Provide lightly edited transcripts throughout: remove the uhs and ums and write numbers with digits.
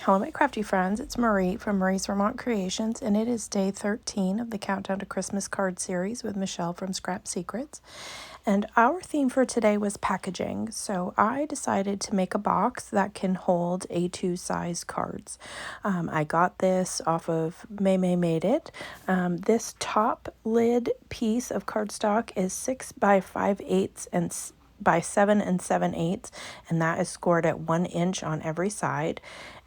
Hello, my crafty friends. It's Marie from Marie's Vermont Creations, and it is day 13 of the Countdown to Christmas card series with Michele from Scrap Secrets. And our theme for today was packaging. So I decided to make a box that can hold A2 size cards. I got this off of May Made It. This top lid piece of cardstock is 6 by 5/8 and by 7 7/8, and that is scored at 1 inch on every side.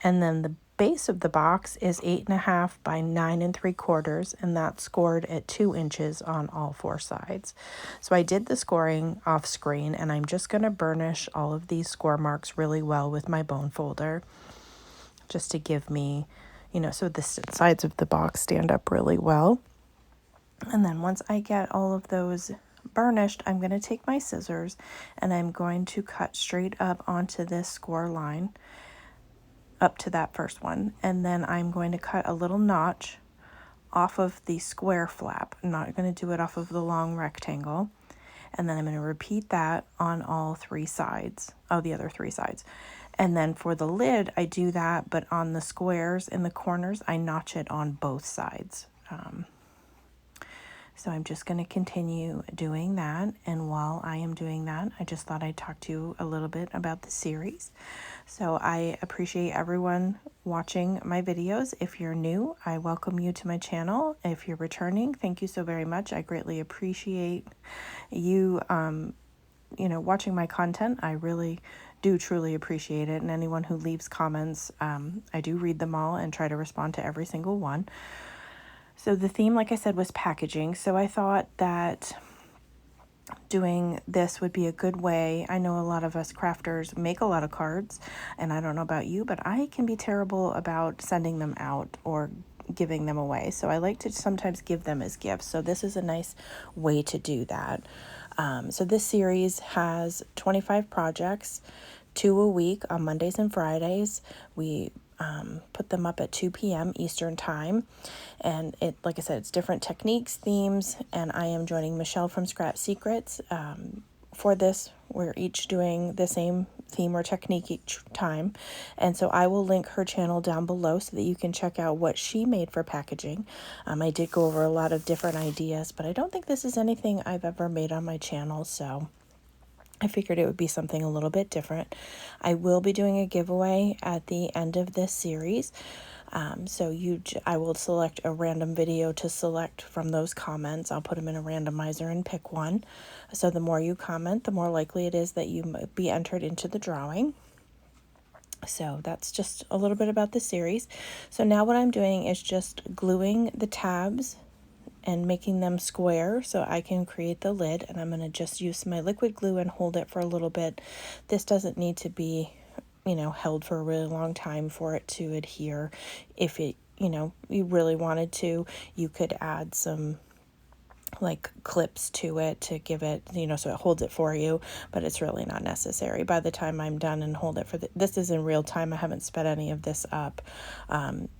And then the base of the box is 8.5 by 9 3/4, and that's scored at 2 inches on all 4 sides. So I did the scoring off screen, and I'm just going to burnish all of these score marks really well with my bone folder, just to give me, so the sides of the box stand up really well. And then once I get all of those burnished, I'm going to take my scissors and I'm going to cut straight up onto this score line up to that first one, and then I'm going to cut a little notch off of the square flap. I'm not going to do it off of the long rectangle, and then I'm going to repeat that on all 3 sides, the other 3 sides. And then for the lid, I do that, but on the squares in the corners, I notch it on both sides. So I'm just going to continue doing that. And while I am doing that, I just thought I'd talk to you a little bit about the series. So I appreciate everyone watching my videos. If you're new, I welcome you to my channel. If you're returning, thank you so very much. I greatly appreciate you, watching my content. I really do truly appreciate it. And anyone who leaves comments, I do read them all and try to respond to every single one. So the theme, like I said, was packaging. So I thought that doing this would be a good way. I know a lot of us crafters make a lot of cards, and I don't know about you, but I can be terrible about sending them out or giving them away. So I like to sometimes give them as gifts. So this is a nice way to do that. So this series has 25 projects, 2 a week on Mondays and Fridays. We put them up at 2 p.m. Eastern time. And it, like I said, it's different techniques, themes, and I am joining Michele from Scrap Secrets. For this, we're each doing the same theme or technique each time. And so I will link her channel down below so that you can check out what she made for packaging. I did go over a lot of different ideas, but I don't think this is anything I've ever made on my channel, so I figured it would be something a little bit different. I will be doing a giveaway at the end of this series. I will select a random video to select from those comments. I'll put them in a randomizer and pick one. So the more you comment, the more likely it is that you might be entered into the drawing. So that's just a little bit about the series. So now what I'm doing is just gluing the tabs and making them square so I can create the lid, and I'm going to just use my liquid glue and hold it for a little bit. This doesn't need to be, held for a really long time for it to adhere. If it, you really wanted to, you could add some like clips to it to give it, so it holds it for you, but it's really not necessary. By the time I'm done and hold it for this is in real time. I haven't sped any of this up.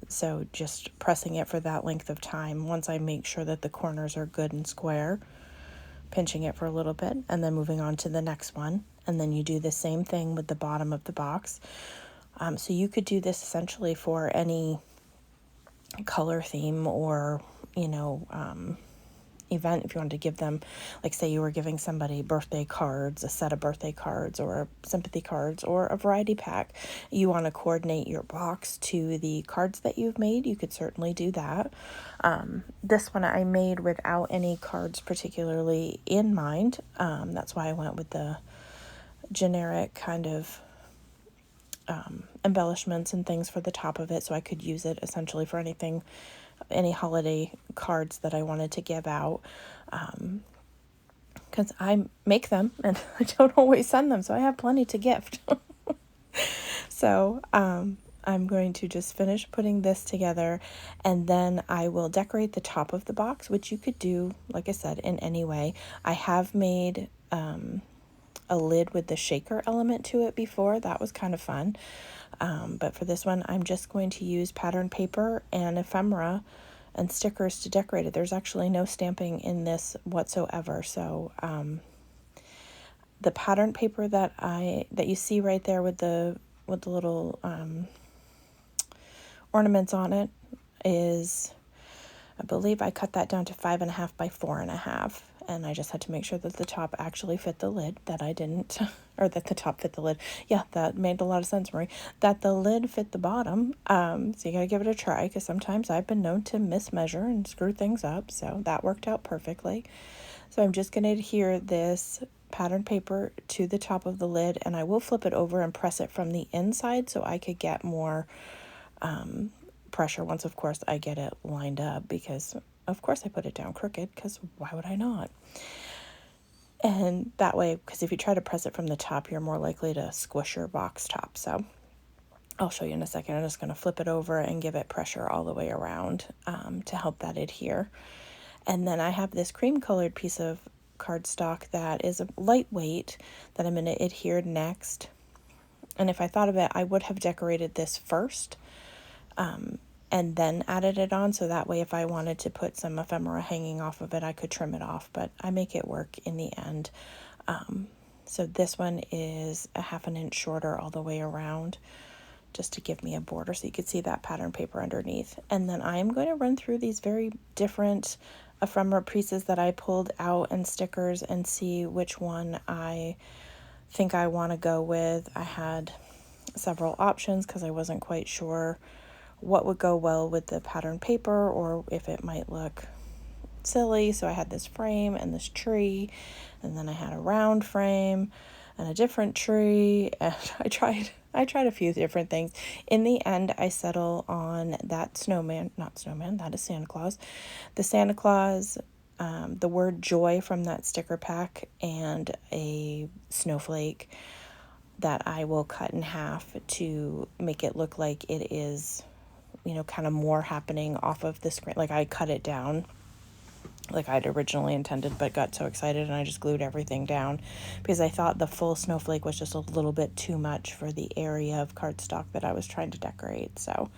So just pressing it for that length of time. Once I make sure that the corners are good and square, pinching it for a little bit and then moving on to the next one. And then you do the same thing with the bottom of the box. So you could do this essentially for any color theme or, event. If you wanted to give them, like say you were giving somebody birthday cards, a set of birthday cards or sympathy cards or a variety pack, you want to coordinate your box to the cards that you've made, you could certainly do that. This one I made without any cards particularly in mind. That's why I went with the generic kind of embellishments and things for the top of it, so I could use it essentially for anything, any holiday cards that I wanted to give out, because I make them and I don't always send them, so I have plenty to gift. So I'm going to just finish putting this together, and then I will decorate the top of the box, which you could do, like I said, in any way. I have made a lid with the shaker element to it before. That was kind of fun. But for this one, I'm just going to use pattern paper and ephemera and stickers to decorate it. There's actually no stamping in this whatsoever. So the pattern paper that you see right there with the little ornaments on it is, I believe I cut that down to 5.5 by 4.5. And I just had to make sure that the top actually fit the lid, that I didn't, or that the top fit the lid. Yeah, that made a lot of sense, Marie. That the lid fit the bottom. So you gotta give it a try, because sometimes I've been known to mismeasure and screw things up. So that worked out perfectly. So I'm just gonna adhere this pattern paper to the top of the lid, and I will flip it over and press it from the inside so I could get more pressure once, of course, I get it lined up, because of course I put it down crooked, because why would I not? And that way, because if you try to press it from the top, you're more likely to squish your box top. So I'll show you in a second. I'm just going to flip it over and give it pressure all the way around to help that adhere. And then I have this cream colored piece of cardstock that is a lightweight that I'm going to adhere next. And if I thought of it, I would have decorated this first and then added it on, so that way if I wanted to put some ephemera hanging off of it, I could trim it off, but I make it work in the end. So this one is a 1/2 inch shorter all the way around, just to give me a border so you could see that pattern paper underneath. And then I am going to run through these very different ephemera pieces that I pulled out and stickers and see which one I think I want to go with. I had several options because I wasn't quite sure what would go well with the pattern paper or if it might look silly. So I had this frame and this tree, and then I had a round frame and a different tree, and I tried a few different things. In the end, I settle on that that is Santa Claus. The Santa Claus, the word joy from that sticker pack, and a snowflake that I will cut in half to make it look like it is, kind of more happening off of the screen. Like I cut it down like I'd originally intended, but got so excited and I just glued everything down because I thought the full snowflake was just a little bit too much for the area of cardstock that I was trying to decorate. So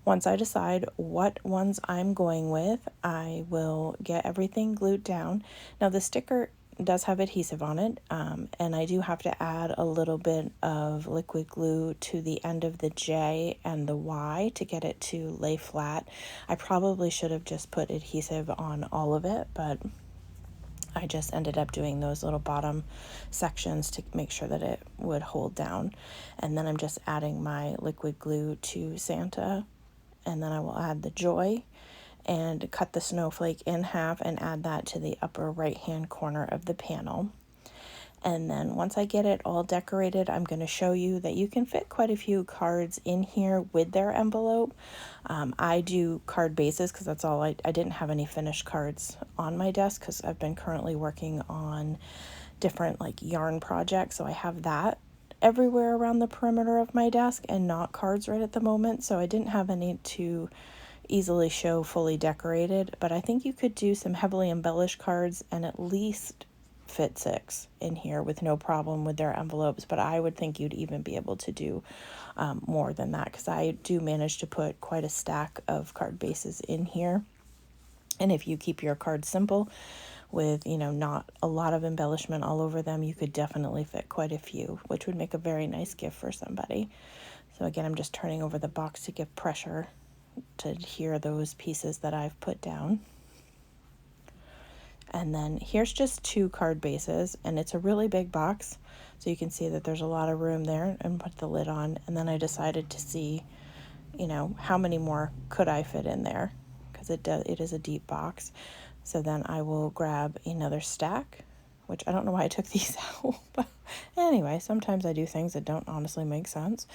once I decide what ones I'm going with, I will get everything glued down. Now the sticker does have adhesive on it, and I do have to add a little bit of liquid glue to the end of the J and the Y to get it to lay flat. I probably should have just put adhesive on all of it, but I just ended up doing those little bottom sections to make sure that it would hold down. And then I'm just adding my liquid glue to Santa, and then I will add the joy and cut the snowflake in half and add that to the upper right hand corner of the panel. And then once I get it all decorated, I'm going to show you that you can fit quite a few cards in here with their envelope. I do card bases because that's all I didn't have any finished cards on my desk because I've been currently working on different like yarn projects, so I have that everywhere around the perimeter of my desk and not cards right at the moment, so I didn't have any to easily show fully decorated. But I think you could do some heavily embellished cards and at least fit 6 in here with no problem with their envelopes, but I would think you'd even be able to do more than that because I do manage to put quite a stack of card bases in here. And if you keep your cards simple with, not a lot of embellishment all over them, you could definitely fit quite a few, which would make a very nice gift for somebody. So again, I'm just turning over the box to give pressure to adhere those pieces that I've put down. And then here's just 2 card bases, and it's a really big box, so you can see that there's a lot of room there, and put the lid on. And then I decided to see, how many more could I fit in there, because it is a deep box. So then I will grab another stack, which I don't know why I took these out, but anyway, sometimes I do things that don't honestly make sense.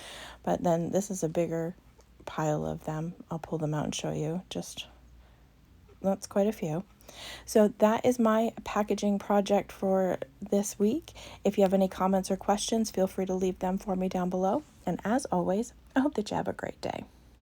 But then this is a bigger pile of them. I'll pull them out and show you. That's quite a few. So that is my packaging project for this week. If you have any comments or questions, feel free to leave them for me down below. And as always, I hope that you have a great day.